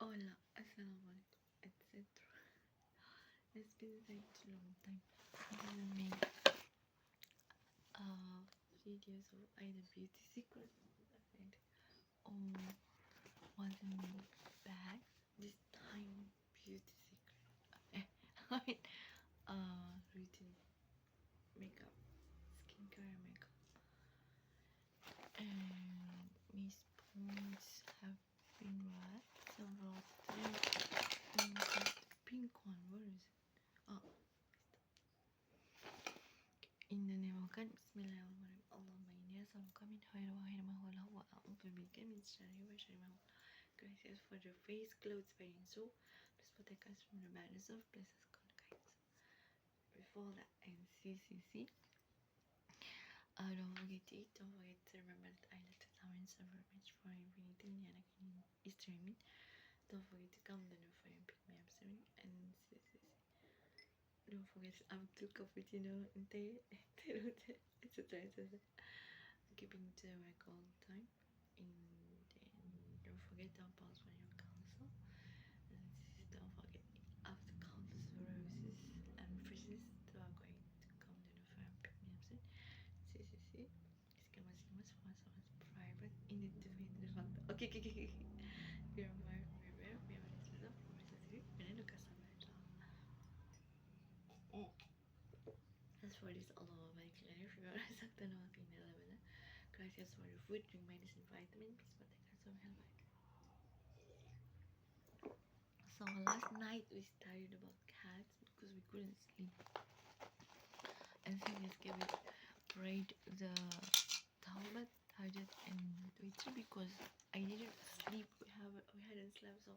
Hola, assalamualaikum, etc. It's been such a long time. I haven't made videos of either beauty secrets or wasn't bad. This time, beauty secret. I mean, routine makeup, skincare makeup, and my spoons have been red. Several things. Pink one. Where is it? Oh. In the name of God, Bismillahirrahmanirrahim. Allahumma inni as'aluka min khayri wa khayri ma huwa lahu wa a'udhu bika min sharri wa sharri ma huwa. Gracias for the face, clothes, body and soul. Please protect us from the madness of blessed God guides. Before that, and CCC. Don't forget to eat. Don't forget to remember that I let the allowance of much for everything and I can streaming. Don't forget to come down for and pick me up soon. And CCC. Don't forget to cappuccino and tea, etc. Keeping to the work all the time. And then don't forget to pause when you counsel. And don't forget after countless roses and fishes that are going to come to the farm pick me up soon. See. Escamas private in the different. Okay. You're my favorite. Fernando Casal Bértoa. As for this, Allah my clear, if you are sakta no opinion level. Gracias for your food, drink medicine, vitamin, please protect us from hellfire. So last night we studied about cats because we couldn't sleep. And so we just gave it prayed the Tawbat, Tahajjud and Witr because I didn't sleep. We hadn't slept, so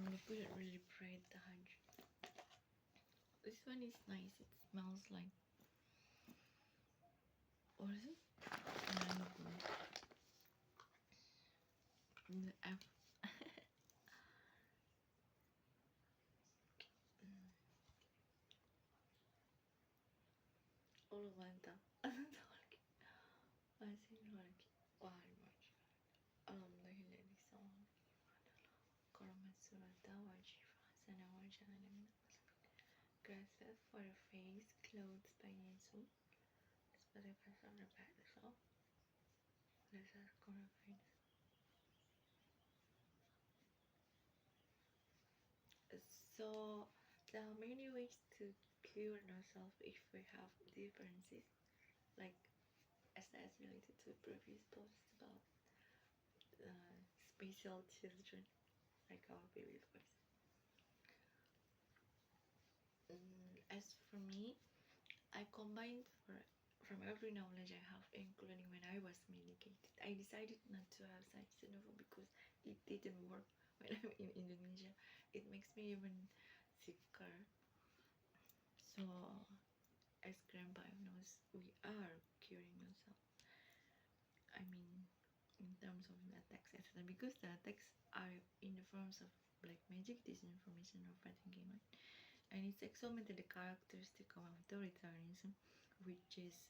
we couldn't really pray the Tahajjud. This one is nice. It smells like, what is it? Mango. The F. All manta. Así lo aquí. Why much? Alhamdulillah lisan. Karamat surata wajifa. Sana wajana min. Gracias for the face, clothes, body and soul. Espero que se me pare eso. Gracias por the face. So there are many ways to cure ourselves if we have differences, like as that's related to previous posts about special children, like our baby boys. As for me, I combined from every knowledge I have, including when I was medicated. I decided not to have cystinuva because it didn't work when I'm in Indonesia. It makes me even sicker. So, as Grandpa knows, we are curing ourselves. I mean, in terms of attacks, etc. Because the attacks are in the forms of black magic, disinformation, or fighting game. And it's examined the characteristic of authoritarianism, which is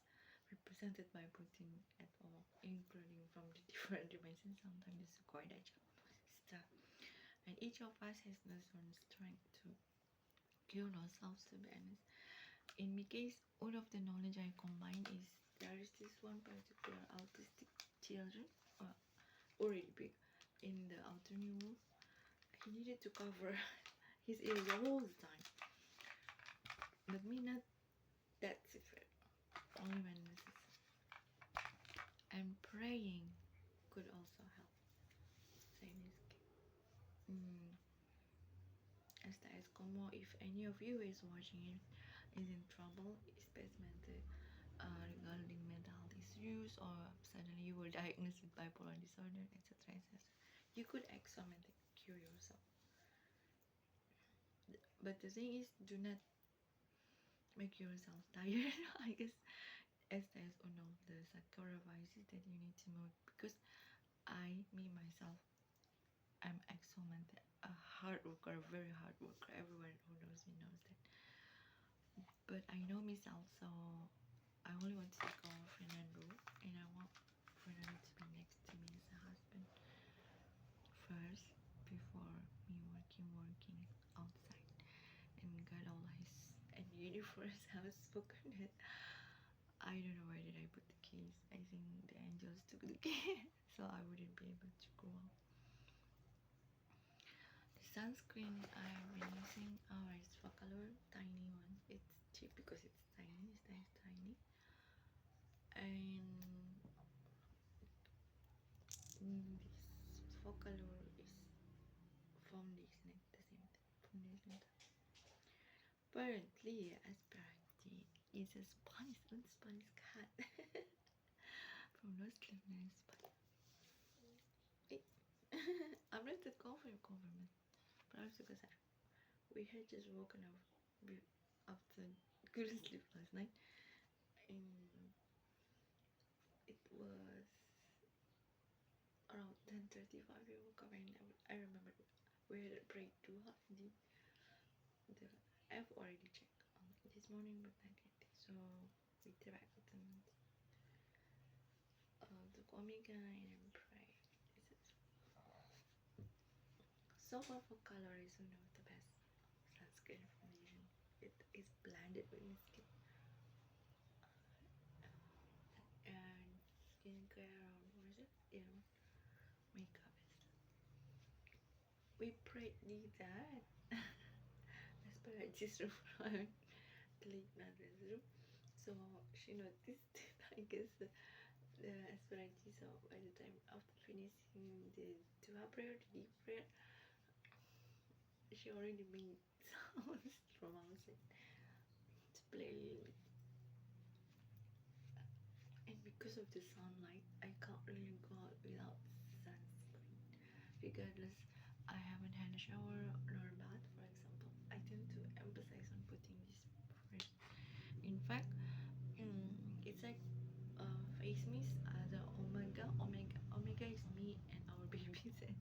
represented by Putin at all, including from the different dimensions. Sometimes it's quite a stuff. And each of us has this own strength to cure ourselves, to be honest. In my case, all of the knowledge I combine is there is this one particular autistic children, already big, in the autoimmune room. He needed to cover his ears all the time. But me not that severe, only when necessary. And praying could also help. Same as como if any of you is watching it is in trouble, especially regarding mental health issues, or suddenly you were diagnosed with bipolar disorder, etc. You could experiment and cure yourself. But the thing is, do not make yourself tired. I guess as there's one of the Sakura vices that you need to know, because myself, I'm excellent, a hard worker, very hard worker. Everyone who knows me knows that. But I know myself, so I only want to take over Fernando, and I want Fernando to be next to me as a husband. him working outside, and God Allah and universe have spoken that I don't know where did I put the keys. I think the angels took the key, so I wouldn't be able to go out. The sunscreen I've been using is for color tiny one. It's cheap because it's tiny. It's tiny, and this for color is foundation at the same time. Foundation. Apparently, aspirati is a Spanish cat from Los Leones. I'm not that confirmed, but I have to go say we had just woken up after couldn't sleep last night, and it was around 10:35. We woke up, and I remember we had a break too hard. I've already checked this morning, but not yet. So we tracked the omega and pray. So far for color is one of the best sunscreen foundation. It is blended with my skin. And skincare, what is it? Yeah, makeup is. We need that. Asparagus room, delete Nadra's room. So she noticed, I guess, the asparagus. So by the time after finishing the dua prayer, the deep prayer, she already made sounds from outside to play a little bit. And because of the sunlight, I can't really go out without sunscreen. Regardless, I haven't had a shower nor a bath, for example. I tend to emphasize on putting this first. In fact, it's like face mist, the omega is me and our babies, and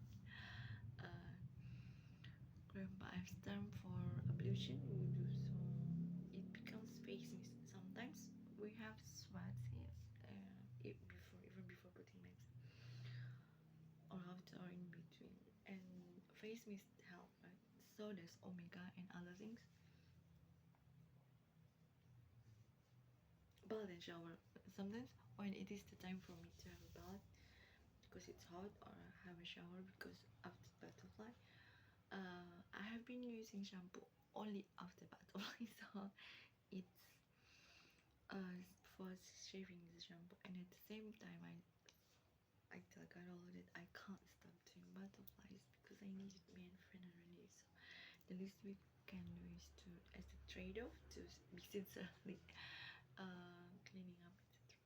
grandpa has time for ablution. We do so it becomes face mist. Sometimes we have sweats here, even before putting makeup, or after or in between, and face mist help, right? So does omega and other things. Bath and shower. Sometimes when it is the time for me to have a bath because it's hot, or have a shower because after butterfly, I have been using shampoo only after butterfly, so it's for shaving the shampoo, and at the same time I tell Carol that I can't stop doing butterflies because I needed me and Fernando, so the least we can do is to, as a trade-off, to be sincerely cleaning up, etc.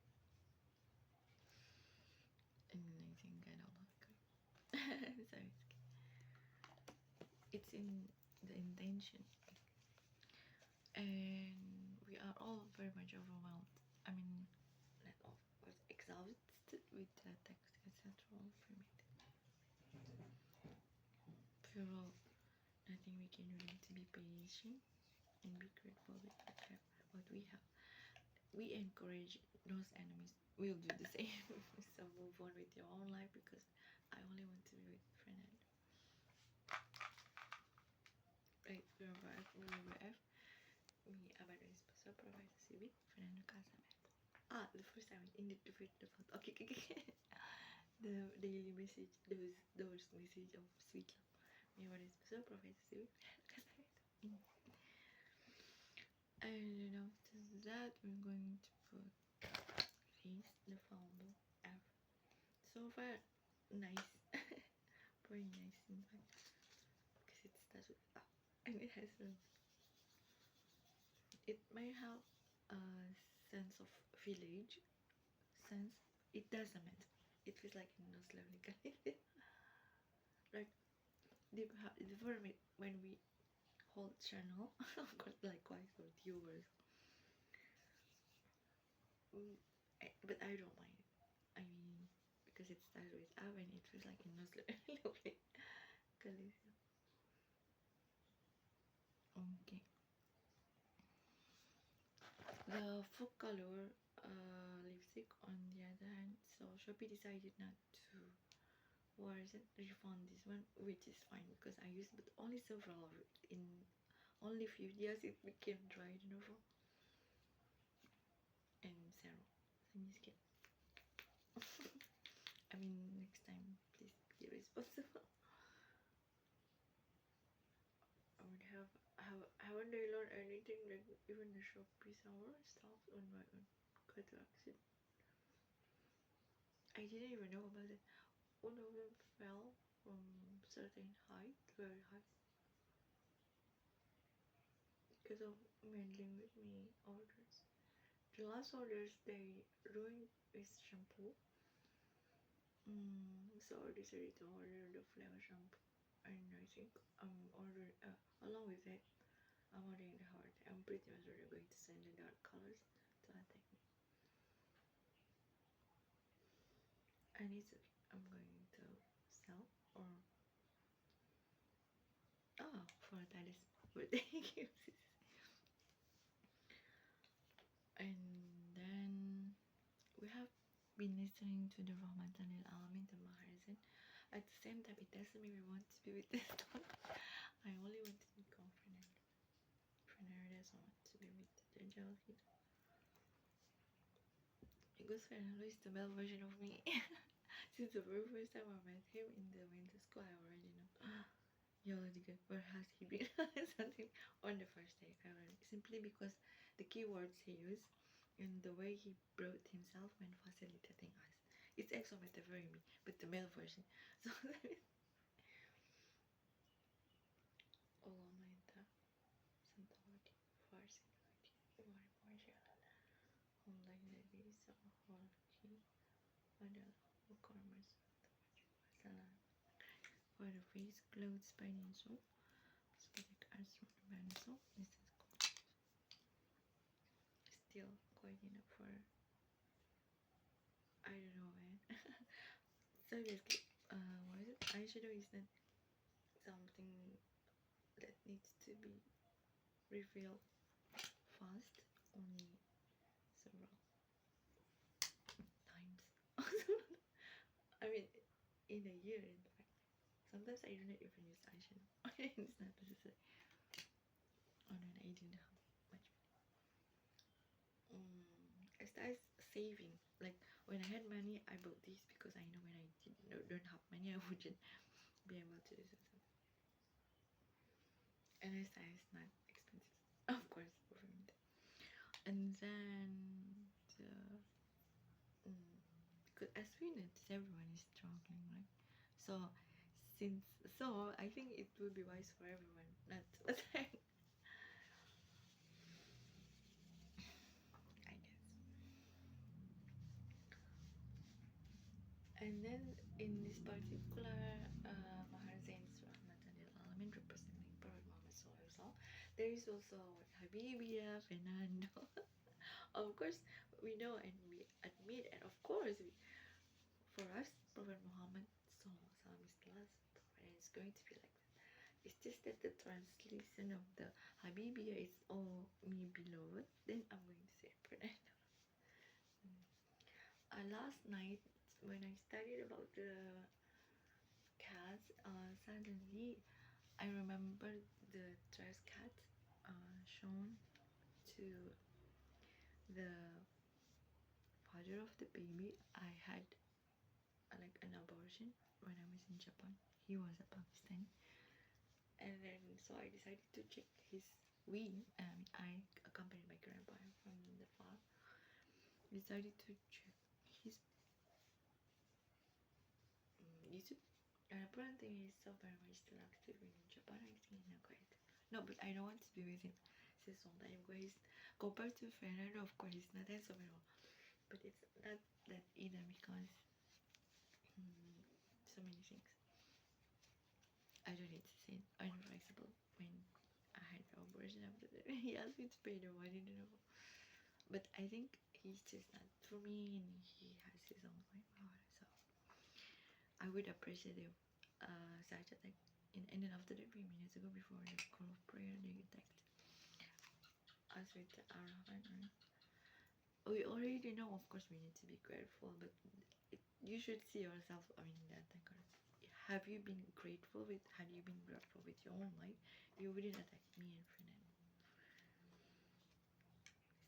And I think I don't like it. So it's in the intention, and we are all very much overwhelmed. I mean, not all, but exhausted with the text, etc. Overall, I think we can do to be patient and be grateful with what we have. We encourage those enemies. We'll do the same. So move on with your own life, because I only want to be with Fernando. Right, remember F. Mi abad esposo provides with Fernando Casal Bértoa. The first time in the photo. Okay. The daily message, those message of sweet love. Mi abad esposo provides with Fernando Casal Bértoa. And after that, we're going to put the founder F. So far, nice. Very nice, in fact, because it starts with F and it has it might have a sense of village sense. It doesn't matter. It feels like in those lovely guys. Like the pyramid when we hold channel, of course, likewise for viewers. But I don't mind it. I mean, because it starts with Ab and it feels like in those lovely colors. Okay. The full color lipstick, on the other hand, so Shopee decided not to wear person refund this one, which is fine because I used but only several of it. In only few years it became dry, and zero. I mean, next time please be responsible. I would haven't I learned anything, like even the Shopee sour stuff on my own collection. I didn't even know about it. One of them fell from certain height, very high, because of meddling with me orders. The last orders they ruined with shampoo. So I decided to order the flavor shampoo, and I think along with it I'm ordering the heart. I'm pretty much already going to send the dark colors to attack me. And it's okay. I'm going to sell or for that is birthday gifts. And then we have been listening to the Rahmatanil Alamin to Maharizan. At the same time, it doesn't mean we want to be with this one. I only want to be confident. Fernando doesn't want to be with the jealousy. Because Fernando is the male version of me. Since the very first time I met him in the winter school, I already know. Yoladiga, where has he been? Something on the first day. I learned simply because the keywords he used and the way he brought himself when facilitating us. It's exometaphory me, but the male version. So Allah minta Santawati Farsi Umar Majalan Online Lady Sahawaki adalah Mukarmas Salam for the face clothes by Ninso. So like as so this is still quite enough for I don't know man. So basically what is it? Eyeshadow is not something that needs to be refilled fast, only several times. I mean in a year in fact. Sometimes I do not even use eyeshadow. It's not necessary. Oh no, I didn't have much money. I started saving. Like when I had money, I bought this because I know when I don't have money, I wouldn't be able to do something. And I started it's not expensive, of course, for me. And then because as we notice, everyone is struggling, right? So I think it will be wise for everyone not to attack. I guess. And then in this particular Maharzain's Rahmatanil Alamin representing Prophet Muhammad Sallallahu, there is also Habibia, Fernando. Of course, we know and we admit, and of course, for us, Prophet Muhammad Sallallahu is the last prophet, and it's going to be like that. It's just that the translation of the Habibia is oh me beloved. Then I'm going to say Fernando. Last night when I studied about the cats, suddenly I remembered the trash cat shown to the father of the baby. I had like an abortion when I was in Japan. He was a Pakistani, and then so I decided to check his. I accompanied my grandpa from the farm. Decided to check his YouTube. And apparently he's so very much still active in Japan. I think not quite. No, but I don't want to be with him since some time ago. He's compared to Fernando, of course, he's not handsome at all. But it's not that either because so many things. I don't need to say it. Unflexible when I had the operation after that. He asked me to pay the money, But I think he's just not for me, and he has his own way about it. So I would appreciate if such a thing. And then after that, 3 minutes ago, before the call of prayer, they attacked us with the Arahan. Right? We already know, of course, we need to be grateful, but you should see yourself. I mean, the attacker Had you been grateful with your own life, you wouldn't attack me and Fernando.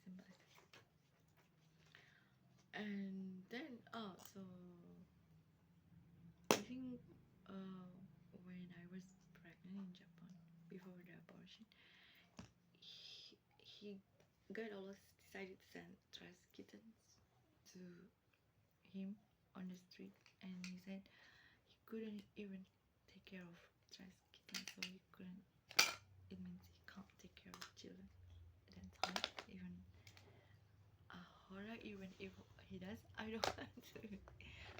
Simple as that. And then so I think when I was pregnant in Japan before the abortion, he God always decided to send trash kittens to him on the street, and he said he couldn't even take care of trash kittens, so he couldn't. It means he can't take care of children at that time. Even a horror, even if he does, I don't want to.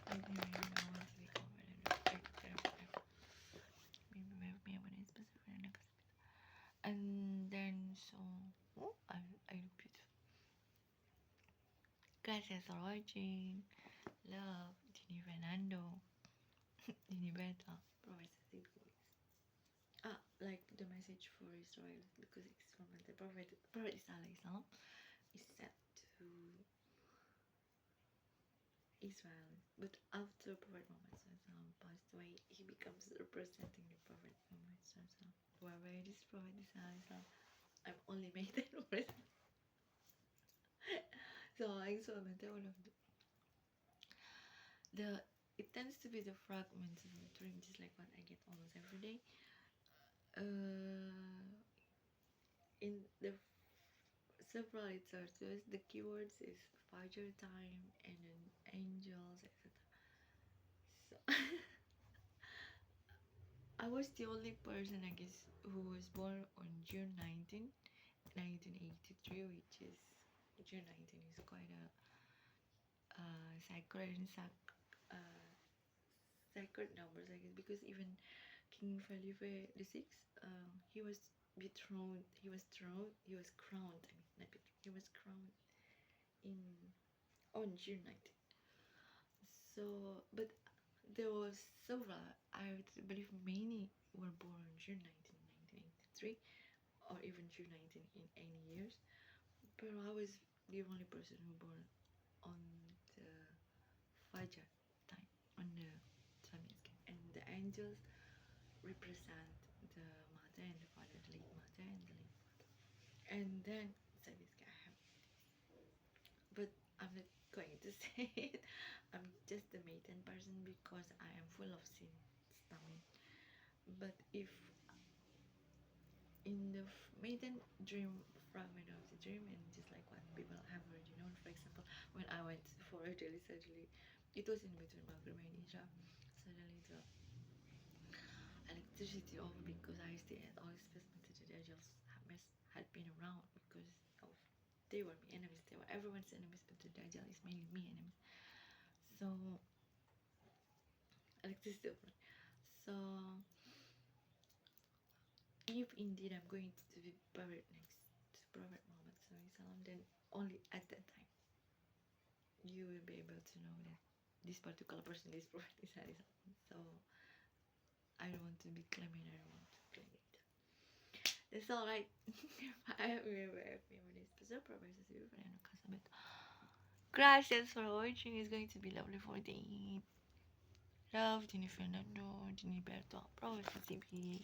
I don't want to be covered in and then so I look beautiful. Gracias for watching. Love, Dini Fernando, Dini Bértoa, Professor Siblings. Like the message for Israel, because it's from the Prophet Isa is said to Israel, but after Prophet Muhammad passed away, he becomes representing the Prophet Muhammad. Whoever it is Prophet Isa, I'm only made that person. So I saw one of the it tends to be the fragments of the dream, just like what I get almost every day. In the several resources, the keywords is Fajr time and then angels, etc. So I was the only person, I guess, who was born on June 19, 1983, which is June 19 is quite a sacred numbers, I guess, because even King Felipe VI, he was crowned. I mean, not betrothed, he was crowned on June 19th. So, but there was several. I believe many were born on June 19, 1983, or even June 19 in any years. But I was the only person who born on the Fajr time, on the Islamic skin. And the angels represent the mother and the father, the late mother and the late father. And then Sabiska, but I'm not going to say it. I'm just a maiden person because I am full of sin, stomach. But if in the maiden dream fragment of the dream, and just like what people have already known, for example, when I went for a daily surgery, it was in between Maghrib and Isha. Suddenly the electricity off because I stayed at all specimens that I just had been around because of they were my enemies. They were everyone's enemies, but the Dajjal is mainly me enemies. So electricity off. So if indeed I'm going to be buried next to Prophet Muhammad SAW, then only at that time you will be able to know that this particular person is Prophet Isa. So I don't want to be claiming. I don't want to claim it. That's all right. I remember this episode. Professor Fernando Casal Bértoa. Gracias for watching. It's going to be lovely for the love, Dini Fernando, Dini Bértoa, Professor CBs.